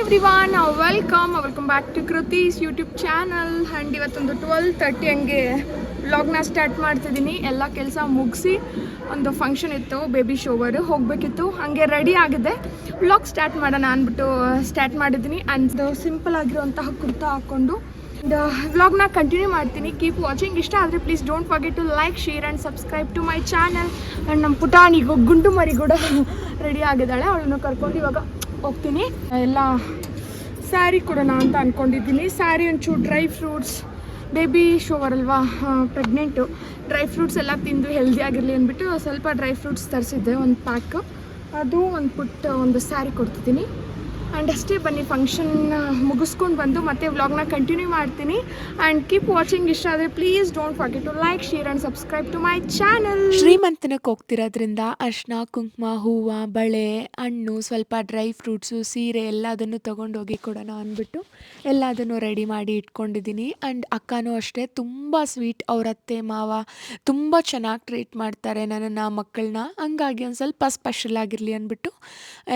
Everyone, welcome back to Kruthi's YouTube channel. And ಇವತ್ತೊಂದು 12:30 ಹಂಗೆ ವ್ಲಾಗ್ನ ಸ್ಟಾರ್ಟ್ ಮಾಡ್ತಿದ್ದೀನಿ. ಎಲ್ಲ ಕೆಲಸ ಮುಗಿಸಿ ಒಂದು ಫಂಕ್ಷನ್ ಇತ್ತು, ಬೇಬಿ ಶೋವರು ಹೋಗಬೇಕಿತ್ತು. ಹಾಗೆ ರೆಡಿ ಆಗಿದೆ, ವ್ಲಾಗ್ ಸ್ಟಾರ್ಟ್ ಮಾಡೋಣ ಅಂದ್ಬಿಟ್ಟು ಸ್ಟಾರ್ಟ್ ಮಾಡಿದ್ದೀನಿ. ಆ್ಯಂಡ್ ಸಿಂಪಲ್ ಆಗಿರುವಂತಹ ಕುರ್ತಾ ಹಾಕ್ಕೊಂಡು ವ್ಲಾಗ್ನ ಕಂಟಿನ್ಯೂ ಮಾಡ್ತೀನಿ. Keep watching. ಇಷ್ಟ ಆದರೆ please don't forget to like, share and subscribe to my channel. And ನಮ್ಮ ಪುಟಾಣಿಗೂ ಗುಂಡು ಮರಿ ಕೂಡ ರೆಡಿ ಆಗಿದ್ದಾಳೆ, ಅವಳನ್ನು ಕರ್ಕೊಂಡು ಇವಾಗ ಹೋಗ್ತೀನಿ. ಎಲ್ಲ ಸ್ಯಾರಿ ಕೊಡೋಣ ಅಂತ ಅಂದ್ಕೊಂಡಿದ್ದೀನಿ. ಸ್ಯಾರಿ, ಒಂಚೂರು ಡ್ರೈ ಫ್ರೂಟ್ಸ್, ಬೇಬಿ ಶೋವರ್ ಅಲ್ವಾ, ಪ್ರೆಗ್ನೆಂಟು, ಡ್ರೈ ಫ್ರೂಟ್ಸ್ ಎಲ್ಲ ತಿಂದು ಹೆಲ್ದಿ ಆಗಿರಲಿ ಅಂದ್ಬಿಟ್ಟು ಸ್ವಲ್ಪ ಡ್ರೈ ಫ್ರೂಟ್ಸ್ ತರಿಸಿದ್ದೆ, ಒಂದು ಪ್ಯಾಕ್. ಅದು ಒಂದು ಸ್ಯಾರಿ ಕೊಡ್ತಿದ್ದೀನಿ. ಆ್ಯಂಡ್ ಅಷ್ಟೇ, ಬನ್ನಿ ಫಂಕ್ಷನ್ ಮುಗಿಸ್ಕೊಂಡು ಬಂದು ಮತ್ತೆ ವ್ಲಾಗ್ನ ಕಂಟಿನ್ಯೂ ಮಾಡ್ತೀನಿ. And keep watching. ಇಷ್ಟ ಆದರೆ please don't forget to like, share and subscribe to my channel. ಶ್ರೀಮಂತನಕ್ಕೆ ಹೋಗ್ತಿರೋದ್ರಿಂದ ಅರ್ಶಿನ, ಕುಂಕುಮ, ಹೂವು, ಬಳೆ, ಹಣ್ಣು, ಸ್ವಲ್ಪ ಡ್ರೈ ಫ್ರೂಟ್ಸು, ಸೀರೆ ಎಲ್ಲದನ್ನು ತೊಗೊಂಡೋಗಿ ಕೊಡೋಣ ಅಂದ್ಬಿಟ್ಟು ಎಲ್ಲದನ್ನು ರೆಡಿ ಮಾಡಿ ಇಟ್ಕೊಂಡಿದ್ದೀನಿ. ಆ್ಯಂಡ್ ಅಕ್ಕನೂ ಅಷ್ಟೇ ತುಂಬ ಸ್ವೀಟ್. ಅವ್ರ ಅತ್ತೆ ಮಾವ ತುಂಬ ಚೆನ್ನಾಗಿ ಟ್ರೀಟ್ ಮಾಡ್ತಾರೆ ನನ್ನನ್ನು, ಮಕ್ಕಳನ್ನ. ಹಂಗಾಗಿ ಒಂದು ಸ್ವಲ್ಪ ಸ್ಪೆಷಲ್ ಆಗಿರಲಿ ಅಂದ್ಬಿಟ್ಟು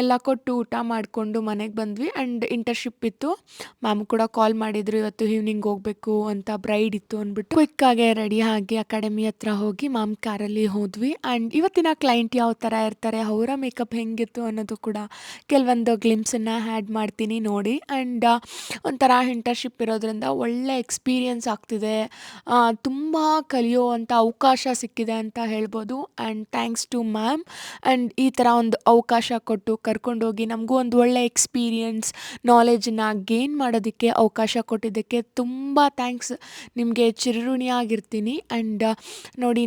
ಎಲ್ಲ ಕೊಟ್ಟು ಊಟ ಮಾಡಿಕೊಂಡು ಮನೆಗೆ ಬಂದ್ವಿ. ಆ್ಯಂಡ್ ಇಂಟರ್ನ್ಶಿಪ್ ಇತ್ತು, ಮ್ಯಾಮ್ ಕೂಡ ಕಾಲ್ ಮಾಡಿದ್ರು ಇವತ್ತು ಈವ್ನಿಂಗ್ ಹೋಗಬೇಕು ಅಂತ, ಬ್ರೈಡ್ ಇತ್ತು ಅಂದ್ಬಿಟ್ಟು ಕ್ವಿಕ್ಕಾಗೆ ರೆಡಿ ಆಗಿ ಅಕಾಡೆಮಿ ಹತ್ರ ಹೋಗಿ ಮ್ಯಾಮ್ ಕಾರಲ್ಲಿ ಹೋದ್ವಿ. ಆ್ಯಂಡ್ ಇವತ್ತಿನ ಕ್ಲೈಂಟ್ ಯಾವ ಥರ ಇರ್ತಾರೆ, ಅವರ ಮೇಕಪ್ ಹೆಂಗಿತ್ತು ಅನ್ನೋದು ಕೂಡ ಕೆಲವೊಂದು ಗ್ಲಿಮ್ಸನ್ನು ಆ್ಯಡ್ ಮಾಡ್ತೀನಿ ನೋಡಿ. ಆ್ಯಂಡ್ ಒಂಥರ ಇಂಟರ್ನ್ಶಿಪ್ ಇರೋದ್ರಿಂದ ಒಳ್ಳೆ ಎಕ್ಸ್ಪೀರಿಯನ್ಸ್ ಆಗ್ತಿದೆ, ತುಂಬ ಕಲಿಯುವಂಥ ಅವಕಾಶ ಸಿಕ್ಕಿದೆ ಅಂತ ಹೇಳ್ಬೋದು. And thanks to ma'am. And ಈ ಥರ ಒಂದು ಅವಕಾಶ ಕೊಟ್ಟು ಕರ್ಕೊಂಡೋಗಿ ನಮಗೂ ಒಂದು ಒಳ್ಳೆ ಎಕ್ಸ್ಪೀರಿಯನ್ಸ್, ನಾಲೆಜನ್ನ ಗೇನ್ ಮಾಡೋದಕ್ಕೆ ಅವಕಾಶ ಕೊಟ್ಟಿದ್ದಕ್ಕೆ ತುಂಬ ಥ್ಯಾಂಕ್ಸ್. ನಿಮಗೆ ಚಿರಋಣಿಯಾಗಿರ್ತೀನಿ. ಆ್ಯಂಡ್ ನೋಡಿ,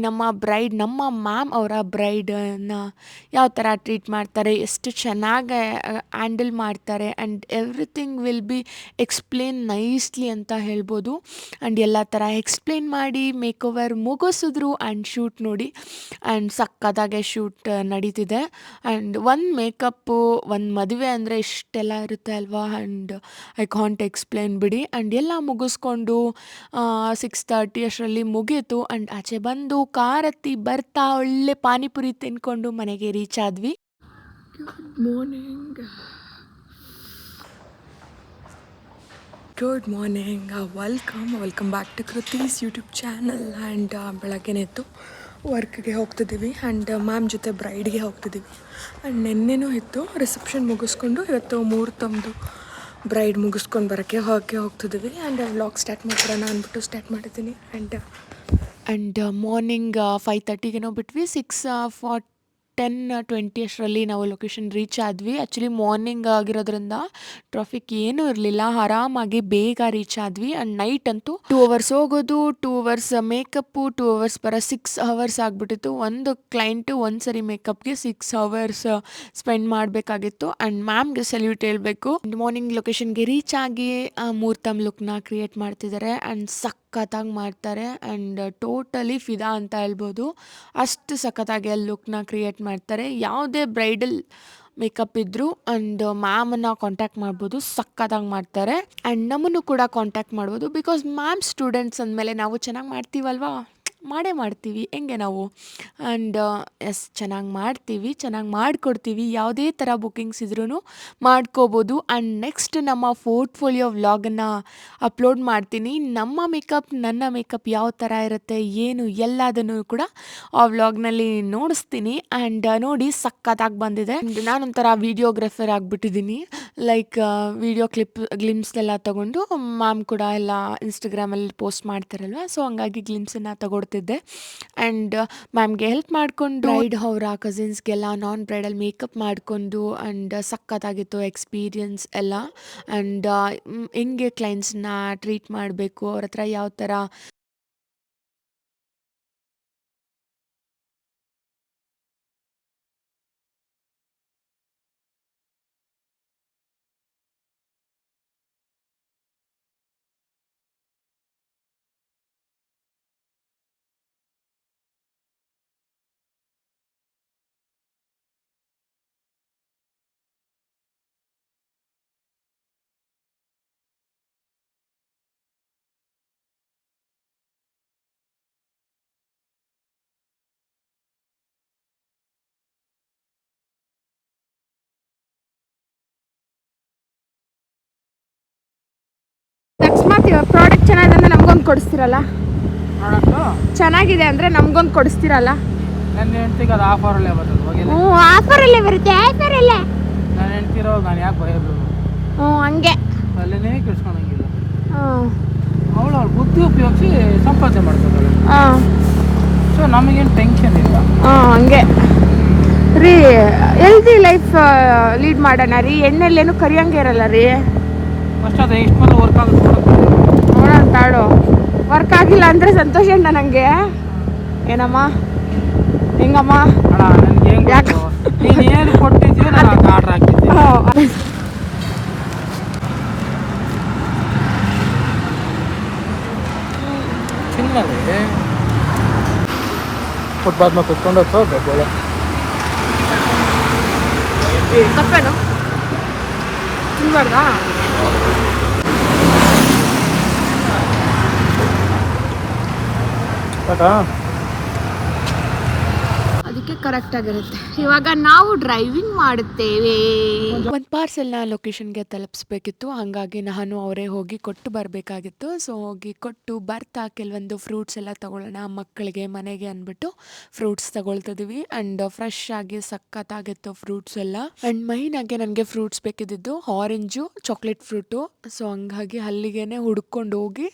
ನಮ್ಮ ಮ್ಯಾಮ್ ಅವರ ಬ್ರೈಡನ್ನು ಯಾವ ಥರ ಟ್ರೀಟ್ ಮಾಡ್ತಾರೆ, ಎಷ್ಟು ಚೆನ್ನಾಗಿ ಹ್ಯಾಂಡಲ್ ಮಾಡ್ತಾರೆ. And everything will be explain nicely ಅಂತ ಹೇಳ್ಬೋದು. ಆ್ಯಂಡ್ ಎಲ್ಲ ಥರ ಎಕ್ಸ್ಪ್ಲೇನ್ ಮಾಡಿ ಮೇಕ್ ಓವರ್ ಮುಗಿಸಿದ್ರು. ಆ್ಯಂಡ್ ಶೂಟ್ ನೋಡಿ, ಆ್ಯಂಡ್ ಸಕ್ಕತ್ತಾಗೆ ಶೂಟ್ ನಡೀತಿದೆ. ಆ್ಯಂಡ್ ಒಂದು ಮೇಕಪ್ಪು, ಒಂದು ಮದುವೆ ಅಂದರೆ ಇಷ್ಟೆಲ್ಲ ಇರುತ್ತೆ ಅಲ್ವಾ. ಆ್ಯಂಡ್ ಐ ಕಾಂಟ್ ಎಕ್ಸ್ಪ್ಲೇನ್ ಬಿಡಿ. ಆ್ಯಂಡ್ ಎಲ್ಲ ಮುಗಿಸ್ಕೊಂಡು 6:30 ಅಷ್ಟರಲ್ಲಿ ಮುಗೀತು. ಆ್ಯಂಡ್ ಆಚೆ ಬಂದು ಕಾರ್ ಹತ್ತಿ ಬರ್ತಾ ಒಳ್ಳೆ ಪಾನಿಪುರಿ ತಿನ್ಕೊಂಡು ಮನೆಗೆ ರೀಚ್ ಆದ್ವಿ. Good morning, welcome back to Kruthi's YouTube channel. And ಬೆಳಗ್ಗೆನೇ ಇತ್ತು, ವರ್ಕ್ಗೆ ಹೋಗ್ತಿದ್ದೀವಿ. ಆ್ಯಂಡ್ ಮ್ಯಾಮ್ ಜೊತೆ ಬ್ರೈಡ್ಗೆ ಹೋಗ್ತಿದ್ದೀವಿ. ಆ್ಯಂಡ್ ನೆನ್ನೆನೂ ಇತ್ತು ರಿಸೆಪ್ಷನ್ ಮುಗಿಸ್ಕೊಂಡು, ಇವತ್ತು ಮುಹೂರ್ತಮ್ದು ಬ್ರೈಡ್ ಮುಗಿಸ್ಕೊಂಡು ಬರೋಕ್ಕೆ ಹೋಗ್ತಿದ್ದೀವಿ. ಆ್ಯಂಡ್ ವ್ಲಾಗ್ ಸ್ಟಾರ್ಟ್ ಮಾಡೋಣ ಅಂದ್ಬಿಟ್ಟು ಸ್ಟಾರ್ಟ್ ಮಾಡಿದ್ದೀನಿ. ಆ್ಯಂಡ್ ಮಾರ್ನಿಂಗ್ 5:30 ಬಿಟ್ವಿ. 10:20 ಅಷ್ಟರಲ್ಲಿ ನಾವು ಲೊಕೇಶನ್ ರೀಚ್ ಆದ್ವಿ. ಆ್ಯಕ್ಚುಲಿ ಮಾರ್ನಿಂಗ್ ಆಗಿರೋದ್ರಿಂದ ಟ್ರಾಫಿಕ್ ಏನೂ ಇರಲಿಲ್ಲ, ಆರಾಮಾಗಿ ಬೇಗ ರೀಚ್ ಆದ್ವಿ. ಆ್ಯಂಡ್ ನೈಟ್ ಅಂತೂ 2 ಅವರ್ಸ್ ಹೋಗೋದು, 2 ಅವರ್ಸ್ ಮೇಕಪ್ಪು, 2 ಅವರ್ಸ್ 6 ಅವರ್ಸ್ ಆಗಿಬಿಟ್ಟಿತ್ತು. ಒಂದು ಕ್ಲೈಂಟು ಒಂದು ಸರಿ ಮೇಕಪ್ಗೆ 6 ಅವರ್ಸ್ ಸ್ಪೆಂಡ್ ಮಾಡಬೇಕಾಗಿತ್ತು. ಆ್ಯಂಡ್ ಮ್ಯಾಮ್ಗೆ ಸಲ್ಯೂಟ್ ಹೇಳಬೇಕು. ಮಾರ್ನಿಂಗ್ ಲೊಕೇಶನ್ಗೆ ರೀಚ್ ಆಗಿ ಮುಹೂರ್ತಮ್ ಲುಕ್ನ ಕ್ರಿಯೇಟ್ ಮಾಡ್ತಿದ್ದಾರೆ. ಆ್ಯಂಡ್ ಸಖತ್ತಾಗಿ ಮಾಡ್ತಾರೆ. ಆ್ಯಂಡ್ ಟೋಟಲಿ ಫಿದಾ ಅಂತ ಹೇಳ್ಬೋದು, ಅಷ್ಟು ಸಖತ್ತಾಗಿ ಅಲ್ಲಿ ಲುಕ್ನ ಕ್ರಿಯೇಟ್ ಮಾಡ್ತಾರೆ. ಯಾವುದೇ ಬ್ರೈಡಲ್ ಮೇಕಪ್ ಇದ್ದರೂ ಆ್ಯಂಡ್ ಮ್ಯಾಮನ್ನು ಕಾಂಟ್ಯಾಕ್ಟ್ ಮಾಡ್ಬೋದು, ಸಕ್ಕತ್ತಾಗಿ ಮಾಡ್ತಾರೆ. ಆ್ಯಂಡ್ ನಮ್ಮನ್ನು ಕೂಡ ಕಾಂಟ್ಯಾಕ್ಟ್ ಮಾಡ್ಬೋದು, ಬಿಕಾಸ್ ಮ್ಯಾಮ್ ಸ್ಟೂಡೆಂಟ್ಸ್ ಅಂದಮೇಲೆ ನಾವು ಚೆನ್ನಾಗಿ ಮಾಡ್ತೀವಲ್ವಾ, ಮಾಡೇ ಮಾಡ್ತೀವಿ ಹೆಂಗೆ ನಾವು. ಆ್ಯಂಡ್ ಎಸ್, ಚೆನ್ನಾಗಿ ಮಾಡ್ತೀವಿ, ಚೆನ್ನಾಗಿ ಮಾಡಿಕೊಡ್ತೀವಿ. ಯಾವುದೇ ಥರ ಬುಕ್ಕಿಂಗ್ಸ್ ಇದ್ರೂ ಮಾಡ್ಕೋಬೋದು. ಆ್ಯಂಡ್ ನೆಕ್ಸ್ಟ್ ನಮ್ಮ ಪೋರ್ಟ್ಫೋಲಿಯೋ ವ್ಲಾಗನ್ನು ಅಪ್ಲೋಡ್ ಮಾಡ್ತೀನಿ. ನನ್ನ ಮೇಕಪ್ ಯಾವ ಥರ ಇರುತ್ತೆ, ಏನು ಎಲ್ಲದನ್ನು ಕೂಡ ಆ ವ್ಲಾಗ್ನಲ್ಲಿ ನೋಡಿಸ್ತೀನಿ. ಆ್ಯಂಡ್ ನೋಡಿ, ಸಕ್ಕತ್ತಾಗಿ ಬಂದಿದೆ. ನಾನೊಂಥರ ವಿಡಿಯೋಗ್ರಾಫರ್ ಆಗಿಬಿಟ್ಟಿದ್ದೀನಿ. ಲೈಕ್ ವಿಡಿಯೋ ಗ್ಲಿಮ್ಸ್ನೆಲ್ಲ ತೊಗೊಂಡು ಮ್ಯಾಮ್ ಕೂಡ ಎಲ್ಲ ಇನ್ಸ್ಟಾಗ್ರಾಮಲ್ಲಿ ಪೋಸ್ಟ್ ಮಾಡ್ತಾರಲ್ವ, ಸೊ ಹಂಗಾಗಿ ಗ್ಲಿಮ್ಸನ್ನು ತಗೊಳ್ತಿದ್ದೆ. ಆ್ಯಂಡ್ ಮ್ಯಾಮ್ಗೆ ಹೆಲ್ಪ್ ಮಾಡಿಕೊಂಡು ಬ್ರೈಡ್ ಅವರ ಕಸಿನ್ಸ್ಗೆಲ್ಲ ನಾನ್ ಬ್ರೈಡಲ್ ಮೇಕಪ್ ಮಾಡಿಕೊಂಡು, ಆ್ಯಂಡ್ ಸಖತ್ತಾಗಿತ್ತು ಎಕ್ಸ್ಪೀರಿಯನ್ಸ್ ಎಲ್ಲ. ಆ್ಯಂಡ್ ಹೆಂಗೆ ಕ್ಲೈಂಟ್ಸ್ನ ಟ್ರೀಟ್ ಮಾಡಬೇಕು, ಅವ್ರ ಹತ್ರ ಯಾವ ಥರ ಚೆನ್ನಾಗಿದೆ ಅಂದರೆ ನಮಗೊಂದು ಕೊಡಿಸ್ತೀರಲ್ಲ? ಪ್ರಾಡಕ್ಟು ಚೆನ್ನಾಗಿದೆ ಅಂದರೆ ನಮಗೊಂದು ಕೊಡಿಸ್ತೀರಲ್ಲ? ನನ್ನ ಹೆಂಡ್ತಿಗೆ ಅದು ಆಫರಲ್ಲೇ ಬರ್ತದೆ ಹೋಗಿಲ್ಲ. ಹ್ಞೂ ಆಫರಲ್ಲೇ ಬರುತ್ತೆ, ಆಫರಲ್ಲೇ. ನಾನು ಹೆಂಡ್ತಿರೋ ನಾನು ಯಾಕೆ ಭಯ ಬೀಳೋದು? ಹ್ಞೂ ಹಂಗೆ. ಅಲ್ಲೇ ಕೆಡ್ಸ್ಕೊಳಂಗಿಲ್ಲ. ಹ್ಞೂ ಅವಳು ಬುದ್ಧಿ ಉಪಯೋಗಿಸಿ ಸಂಪಾದನೆ ಮಾಡ್ತಾಳೆ. ಹಾಂ ಸೊ ನಮಗೇನು ಟೆನ್ಷನ್ ಇಲ್ಲ. ಹಾಂ ಹಂಗೆ ರೀ. ಹೆಲ್ದಿ ಲೈಫ್ ಲೀಡ್ ಮಾಡೋಣ ರೀ. ಎಣ್ಣೆಲ್ಲೇನು ಕರಿಯಂಗೆ ಇರಲ್ಲ ರೀ. ಫಸ್ಟ್ ಅದು ಎಷ್ಟು ಮೊದಲು ವರ್ಕ್ ಆಗುತ್ತೆ ನೋಡೋಣ ತಾಳು. ವರ್ಕ್ ಆಗಿಲ್ಲ ಅಂದರೆ ಸಂತೋಷ ಅಣ್ಣ ನನಗೆ. ಏನಮ್ಮ ಹೆಂಗಮ್ಮ? ಅಣ್ಣ ನನಗೆ ಹೆಂಗೆ ಯಾಕೆ? ನೀನು ಏನು ಕೊಟ್ಟಿದ್ದೀವಿ ನಾನು ಆರ್ಡ್ರ್ ಹಾಕಿದ್ದೆ. ಚಿನ್ನದಲ್ಲಿ ಫುಟ್ಪಾತ್ ಮೇಲೆ ಕುತ್ಕೊಂಡು ಹೋಗ್ಬೇಕು. ತಪ್ಪೇನು ತಿನ್ಬಾರ್ದಾ? ಅದಕ್ಕೆ ಕರೆಕ್ಟ್ ಆಗಿರುತ್ತೆ. ಇವಾಗ ನಾವು ಡ್ರೈವಿಂಗ್ ಮಾಡುತ್ತೇವೆ. ಒಂದು ಪಾರ್ಸೆಲ್ನ ಲೊಕೇಶನ್ಗೆ ತಲುಪಿಸ್ಬೇಕಿತ್ತು, ಹಾಗಾಗಿ ನಾನು ಅವರೇ ಹೋಗಿ ಕೊಟ್ಟು ಬರಬೇಕಾಗಿತ್ತು. ಸೊ ಹೋಗಿ ಕೊಟ್ಟು ಬರ್ತಾ ಕೆಲವೊಂದು ಫ್ರೂಟ್ಸ್ ಎಲ್ಲ ತೊಗೊಳ್ಳೋಣ ಮಕ್ಕಳಿಗೆ ಮನೆಗೆ ಅಂದ್ಬಿಟ್ಟು ಫ್ರೂಟ್ಸ್ ತೊಗೊಳ್ತಿದ್ದೀವಿ. ಆ್ಯಂಡ್ ಫ್ರೆಶ್ ಆಗಿ ಸಖತ್ತಾಗಿತ್ತು ಫ್ರೂಟ್ಸ್ ಎಲ್ಲ. ಆ್ಯಂಡ್ ಮೈನಾಗಿ ನನಗೆ ಫ್ರೂಟ್ಸ್ ಬೇಕಿದ್ದು ಆರೆಂಜು, ಚಾಕ್ಲೇಟ್ ಫ್ರೂಟು. ಸೊ ಹಂಗಾಗಿ ಅಲ್ಲಿಗೆ ಹುಡ್ಕೊಂಡು ಹೋಗಿ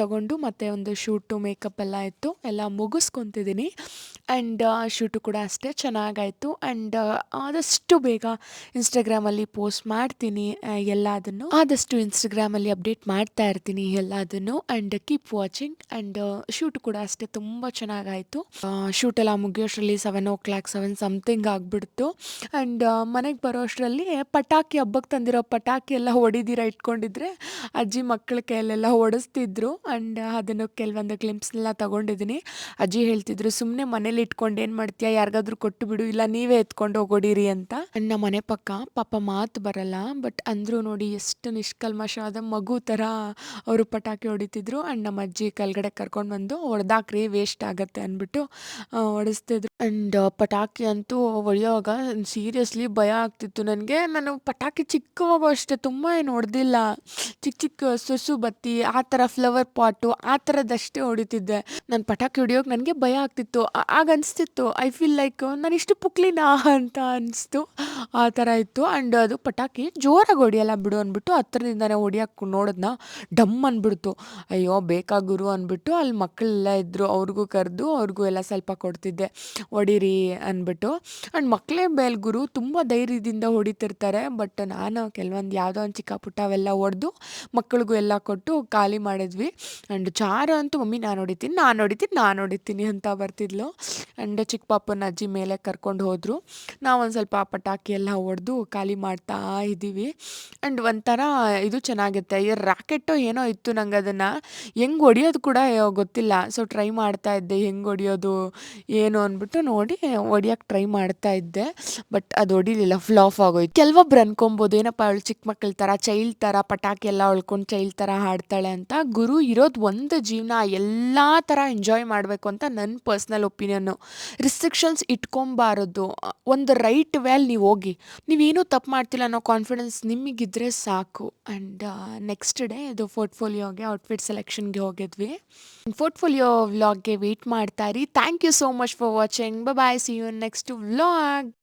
ತೊಗೊಂಡು ಮತ್ತೆ ಒಂದು ಶೂಟು ಮೇಕಪ್ ಎಲ್ಲ ಇತ್ತು, ಎಲ್ಲ ಮುಗಿಸ್ಕೊತಿದ್ದೀನಿ. ಆ್ಯಂಡ್ ಶೂಟು ಕೂಡ ಅಷ್ಟೇ ಚೆನ್ನಾಗಾಯಿತು. ಆ್ಯಂಡ್ ಆದಷ್ಟು ಬೇಗ ಇನ್ಸ್ಟಾಗ್ರಾಮಲ್ಲಿ ಪೋಸ್ಟ್ ಮಾಡ್ತೀನಿ ಎಲ್ಲದನ್ನು. ಆದಷ್ಟು ಇನ್ಸ್ಟಾಗ್ರಾಮಲ್ಲಿ ಅಪ್ಡೇಟ್ ಮಾಡ್ತಾ ಇರ್ತೀನಿ ಎಲ್ಲದನ್ನು. And keep watching. And shoot ಕೂಡ ಅಷ್ಟೇ ತುಂಬ ಚೆನ್ನಾಗಾಯಿತು. ಶೂಟೆಲ್ಲ ಮುಗಿಯೋಷ್ಟರಲ್ಲಿ 7 o'clock 7 ಸಮಥಿಂಗ್ ಆಗಿಬಿಡ್ತು. ಆ್ಯಂಡ್ ಮನೆಗೆ ಬರೋ ಅಷ್ಟರಲ್ಲಿ ಪಟಾಕಿ, ಹಬ್ಬಕ್ಕೆ ತಂದಿರೋ ಪಟಾಕಿ ಎಲ್ಲ ಹೊಡಿದಿರ ಇಟ್ಕೊಂಡಿದ್ರೆ ಅಜ್ಜಿ ಮಕ್ಕಳ ಕೈಯಲ್ಲೆಲ್ಲ ಹೊಡೆಸ್ತಿದ್ರು. ಆ್ಯಂಡ್ ಅದನ್ನು ಕೆಲವೊಂದು ಕ್ಲಿಪ್ಸ್ನೆಲ್ಲ ತೊಗೊಂಡಿದ್ದೀನಿ. ಅಜ್ಜಿ ಹೇಳ್ತಿದ್ರು, ಸುಮ್ಮನೆ ಮನೇಲಿ ಇಟ್ಕೊಂಡು ಏನು ಮಾಡ್ತೀಯಾ, ಯಾರಿಗಾದ್ರೂ ಕೊಟ್ಟು ಬಿಡು, ಇಲ್ಲ ನೀವೇ ಎತ್ಕೊಂಡು ಹೋಗೋಡಿರಿ ಅಂತ. ನಮ್ಮ ಮನೆ ಪಕ್ಕ ಪಾಪ ಮಾತು ಬರಲ್ಲ, ಬಟ್ ಅಂದರೂ ನೋಡಿ ಎಷ್ಟು ನಿಷ್ಕಲ್ಮಶವಾದ ಮಗು ಥರ ಅವರು ಪಟಾಕಿ ಹೊಡಿತಿದ್ರು. ಆ್ಯಂಡ್ ನಮ್ಮ ಅಜ್ಜಿ ಕೆಳಗಡೆ ಕರ್ಕೊಂಡು ಬಂದು ಹೊಡೆದಾಕ್ರಿ ವೇಸ್ಟ್ ಆಗುತ್ತೆ ಅಂದ್ಬಿಟ್ಟು ಹೊಡೆಸ್ತಿದ್ರು. ಆ್ಯಂಡ್ ಪಟಾಕಿ ಅಂತೂ ಹೊಡೆಯೋವಾಗ ಸೀರಿಯಸ್ಲಿ ಭಯ ಆಗ್ತಿತ್ತು ನನಗೆ. ನಾನು ಪಟಾಕಿ ಚಿಕ್ಕವಾಗ ಅಷ್ಟೇ ತುಂಬ ಏನು ಹೊಡೆದಿಲ್ಲ. ಚಿಕ್ಕ ಚಿಕ್ಕ ಸುಸು ಬತ್ತಿ ಆ ಥರ ಫ್ಲವರ್ ಪಾಟು ಆ ಥರದ್ದಷ್ಟೇ ಹೊಡಿತಿದ್ದೆ. ನಾನು ಪಟಾಕಿ ಹೊಡಿಯೋಕೆ ನನಗೆ ಭಯ ಆಗ್ತಿತ್ತು. ಆಗ ಅನಿಸ್ತಿತ್ತು ಐ ಫೀಲ್ ಲೈಕ್ ನಾನು ಇಷ್ಟು ಪುಕ್ಲಿನಾ ಅಂತ ಅನಿಸ್ತು. ಆ ಥರ ಇತ್ತು. ಆ್ಯಂಡ್ ಅದು ಪಟಾಕಿ ಜೋರಾಗಿ ಹೊಡಿಯಲ್ಲ ಬಿಡು ಅಂದ್ಬಿಟ್ಟು ಹತ್ರದಿಂದನೇ ಹೊಡಿಯೋಕೆ ನೋಡಿದ್ನ, ಡಮ್ ಅಂದ್ಬಿಡ್ತು. ಅಯ್ಯೋ ಬೇಕಾ ಗುರು ಅಂದ್ಬಿಟ್ಟು ಅಲ್ಲಿ ಮಕ್ಕಳೆಲ್ಲ ಇದ್ದರು, ಅವ್ರಿಗೂ ಕರೆದು ಅವ್ರಿಗೂ ಎಲ್ಲ ಸ್ವಲ್ಪ ಕೊಡ್ತಿದ್ದೆ, ಹೊಡೀರಿ ಅಂದ್ಬಿಟ್ಟು. ಆ್ಯಂಡ್ ಮಕ್ಕಳೇ ಮೇಲೆ ಗುರು ತುಂಬ ಧೈರ್ಯದಿಂದ ಹೊಡಿತಿರ್ತಾರೆ. ಬಟ್ ನಾನು ಕೆಲವೊಂದು ಯಾವುದೋ ಒಂದು ಚಿಕ್ಕ ಪುಟ್ಟ ಅವೆಲ್ಲ ಹೊಡೆದು ಮಕ್ಕಳಿಗೂ ಎಲ್ಲ ಕೊಟ್ಟು ಖಾಲಿ ಮಾಡಿದ್ವಿ. ಆ್ಯಂಡ್ ಚಾರು ಅಂತೂ ಮಮ್ಮಿ ನಾನು ಹೊಡಿತೀನಿ ಅಂತ ಬರ್ತಿದ್ಲು. ಆ್ಯಂಡ್ ಚಿಕ್ಕ ಪಾಪನ ಅಜ್ಜಿ ಮೇಲೆ ಕರ್ಕೊಂಡು ಹೋದರು. ನಾವೊಂದು ಸ್ವಲ್ಪ ಪಟಾಕಿ ಎಲ್ಲ ಹೊಡೆದು ಖಾಲಿ ಮಾಡ್ತಾ ಇದ್ದೀವಿ. ಆ್ಯಂಡ್ ಒಂಥರ ಇದು ಚೆನ್ನಾಗಿರುತ್ತೆ. ಈ ರಾಕೆಟೋ ಏನೋ ಇತ್ತು, ನಂಗೆ ಅದನ್ನು ಹೆಂಗೆ ಹೊಡಿಯೋದು ಕೂಡ ಗೊತ್ತಿಲ್ಲ. ಸೊ ಟ್ರೈ ಮಾಡ್ತಾ ಇದ್ದೆ ಹೆಂಗೆ ಹೊಡಿಯೋದು ಏನು ಅಂದ್ಬಿಟ್ಟು ನೋಡಿ ಹೊಡಿಯೋಕ್ಕೆ ಟ್ರೈ ಮಾಡ್ತಾ ಇದ್ದೆ. ಬಟ್ ಅದು ಹೊಡಿಲಿಲ್ಲ, ಫ್ಲಾಪ್ ಆಗೋಯ್ತು. ಕೆಲವೊಬ್ರು ಅನ್ಕೊಬೋದು ಏನಪ್ಪ ಅವಳು ಚಿಕ್ಕ ಮಕ್ಕಳ ಥರ ಚೈಲ್ಡ್ ಥರ ಪಟಾಕಿ ಎಲ್ಲ ಹೊಳ್ಕೊಂಡು ಚೈಲ್ಡ್ ಥರ ಹಾಡ್ತಾಳೆ ಅಂತ. ಗುರು ಇರೋದು ಒಂದು ಜೀವನ, ಎಲ್ಲ ಥರ ಎಂಜಾಯ್ ಮಾಡಬೇಕು ಅಂತ ನನ್ನ ಪರ್ಸ್ನಲ್ ಒಪಿನಿಯನ್ನು. ರಿಸ್ಟ್ರಿಕ್ಷನ್ಸ್ ಇಟ್ಕೊಬಾರದು. ಒಂದು ರೈಟ್ ವೇಲ್ ನೀವು ಹೋಗಿ, ನೀವೇನೂ ತಪ್ಪು ಮಾಡ್ತಿಲ್ಲ ಅನ್ನೋ ಕಾನ್ಫಿಡೆನ್ಸ್ ನಿಮಗಿದ್ರೆ ಸಾಕು. ಆ್ಯಂಡ್ ನೆಕ್ಸ್ಟ್ ಡೇ ಇದು ಪೋರ್ಟ್ಫೋಲಿಯೋಗೆ ಔಟ್ಫಿಟ್ ಸೆಲೆಕ್ಷನ್ಗೆ ಹೋಗಿದ್ವಿ. ಪೋರ್ಟ್ಫೋಲಿಯೋ ವ್ಲಾಗ್ಗೆ ವೆಯ್ಟ್ ಮಾಡ್ತಾ ಇರಿ. Thank you so much for watching. Bye, see you next vlog.